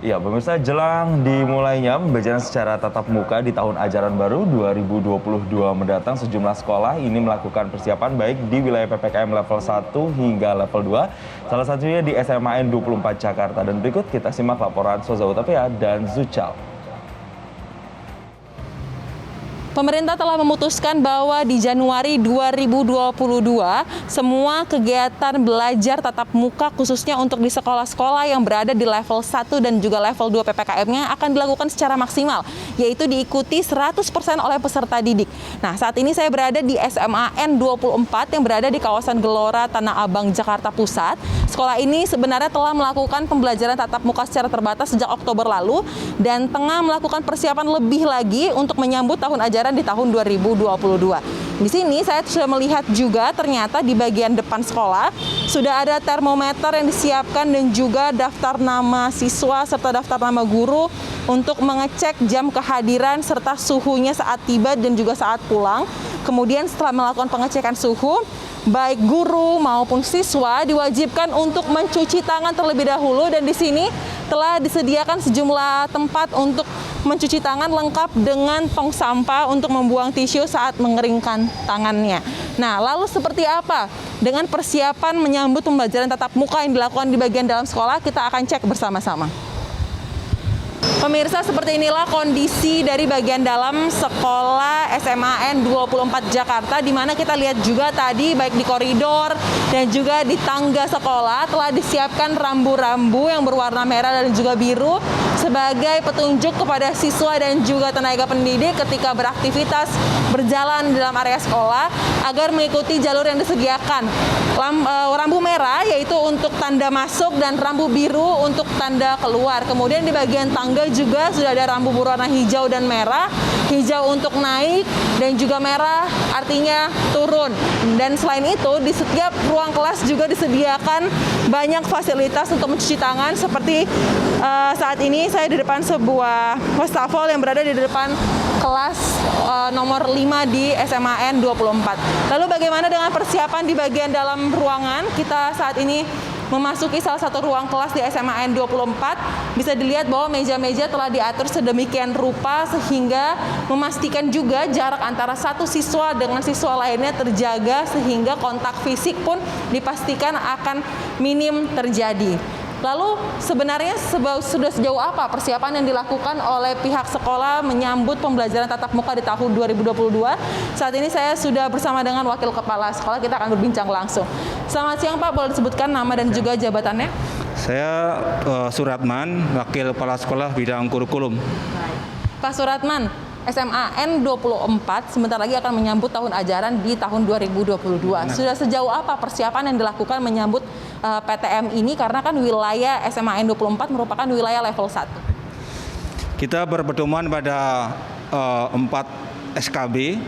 Ya, pemirsa, jelang dimulainya pembelajaran secara tatap muka di tahun ajaran baru 2022 mendatang, sejumlah sekolah ini melakukan persiapan baik di wilayah PPKM level 1 hingga level 2, salah satunya di SMAN 24 Jakarta. Dan berikut kita simak laporan Soza Utapia dan Zucal. Pemerintah telah memutuskan bahwa di Januari 2022 semua kegiatan belajar tatap muka khususnya untuk di sekolah-sekolah yang berada di level 1 dan juga level 2 PPKM-nya akan dilakukan secara maksimal, yaitu diikuti 100% oleh peserta didik. Nah, saat ini saya berada di SMAN 24 yang berada di kawasan Gelora, Tanah Abang, Jakarta Pusat. Sekolah ini sebenarnya telah melakukan pembelajaran tatap muka secara terbatas sejak Oktober lalu dan tengah melakukan persiapan lebih lagi untuk menyambut tahun ajaran di tahun 2022. Di sini saya sudah melihat juga ternyata di bagian depan sekolah sudah ada termometer yang disiapkan dan juga daftar nama siswa serta daftar nama guru untuk mengecek jam kehadiran serta suhunya saat tiba dan juga saat pulang. Kemudian setelah melakukan pengecekan suhu, baik guru maupun siswa diwajibkan untuk mencuci tangan terlebih dahulu, dan di sini telah disediakan sejumlah tempat untuk mencuci tangan lengkap dengan tong sampah untuk membuang tisu saat mengeringkan tangannya. Nah, lalu seperti apa dengan persiapan menyambut pembelajaran tatap muka yang dilakukan di bagian dalam sekolah? Kita akan cek bersama-sama. Pemirsa, seperti inilah kondisi dari bagian dalam sekolah SMAN 24 Jakarta, di mana kita lihat juga tadi baik di koridor dan juga di tangga sekolah telah disiapkan rambu-rambu yang berwarna merah dan juga biru sebagai petunjuk kepada siswa dan juga tenaga pendidik ketika beraktivitas berjalan dalam area sekolah agar mengikuti jalur yang disediakan. Rambu merah yaitu untuk tanda masuk dan rambu biru untuk tanda keluar. Kemudian di bagian tangga juga sudah ada rambu berwarna hijau dan merah. Hijau untuk naik dan juga merah artinya turun. Dan selain itu di setiap ruang kelas juga disediakan banyak fasilitas untuk mencuci tangan, seperti saat ini saya di depan sebuah wastafel yang berada di depan kelas nomor 5 di SMAN 24. Lalu bagaimana dengan persiapan di bagian dalam ruangan? Kita saat ini memasuki salah satu ruang kelas di SMAN 24. Bisa dilihat bahwa meja-meja telah diatur sedemikian rupa sehingga memastikan juga jarak antara satu siswa dengan siswa lainnya terjaga, sehingga kontak fisik pun dipastikan akan minim terjadi. Lalu sebenarnya sudah sejauh apa persiapan yang dilakukan oleh pihak sekolah menyambut pembelajaran tatap muka di tahun 2022? Saat ini saya sudah bersama dengan Wakil Kepala Sekolah, kita akan berbincang langsung. Selamat siang Pak, boleh disebutkan nama dan juga jabatannya? Saya Suratman, Wakil Kepala Sekolah Bidang Kurikulum. Pak Suratman, SMAN 24 sebentar lagi akan menyambut tahun ajaran di tahun 2022. Sudah sejauh apa persiapan yang dilakukan menyambut PTM ini, karena kan wilayah SMAN 24 merupakan wilayah level 1? Kita berpedoman pada 4 SKB,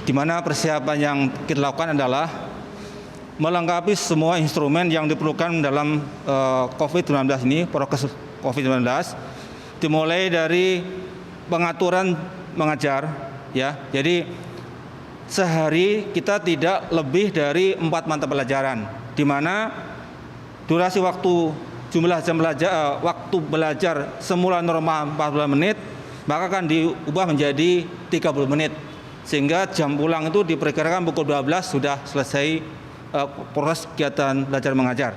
di mana persiapan yang kita lakukan adalah melengkapi semua instrumen yang diperlukan dalam COVID-19 ini, prokes COVID-19, dimulai dari pengaturan mengajar, ya. Jadi sehari kita tidak lebih dari 4 mata pelajaran, di mana durasi waktu jumlah jam belajar waktu belajar semula normal 40 menit, maka akan diubah menjadi 30 menit. Sehingga jam pulang itu diperkirakan pukul 12 sudah selesai proses kegiatan belajar mengajar.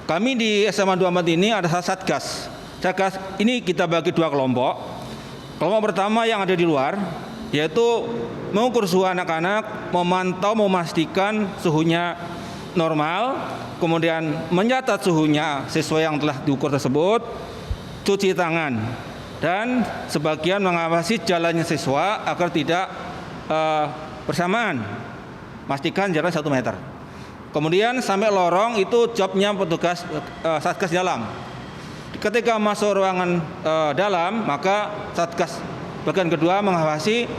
Kami di SMA 24 ini ada Satgas. Satgas ini kita bagi 2 kelompok. Kelompok pertama yang ada di luar, yaitu mengukur suhu anak-anak, memantau, memastikan suhunya normal, kemudian mencatat suhunya sesuai yang telah diukur tersebut, cuci tangan, dan sebagian mengawasi jalannya siswa agar tidak bersamaan, pastikan jarak 1 meter. Kemudian sampai lorong itu jobnya petugas Satgas dalam. Ketika masuk ruangan dalam, maka Satgas bagian kedua mengawasi,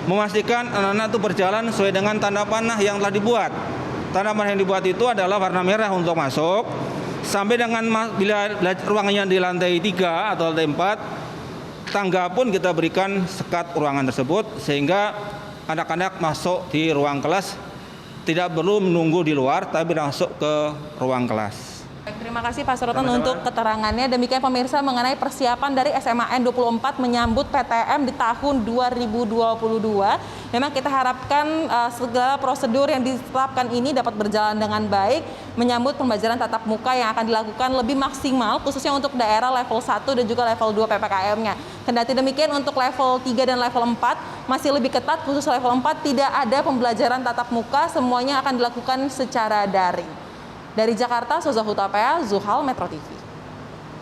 memastikan anak-anak itu berjalan sesuai dengan tanda panah yang telah dibuat. Tanda panah yang dibuat itu adalah warna merah untuk masuk, sampai dengan bila ruangannya di lantai 3 atau lantai 4, tangga pun kita berikan sekat ruangan tersebut, sehingga anak-anak masuk di ruang kelas tidak perlu menunggu di luar, tapi masuk ke ruang kelas. Terima kasih Pak Suroton Sama-sama. untuk keterangannya. Demikian pemirsa mengenai persiapan dari SMAN 24 menyambut PTM di tahun 2022. Memang kita harapkan segala prosedur yang ditetapkan ini dapat berjalan dengan baik menyambut pembelajaran tatap muka yang akan dilakukan lebih maksimal khususnya untuk daerah level 1 dan juga level 2 PPKM-nya. Kendati demikian untuk level 3 dan level 4 masih lebih ketat, khusus level 4 tidak ada pembelajaran tatap muka, semuanya akan dilakukan secara daring. Dari Jakarta, Soza Hutapea, Zuhal, Metro TV.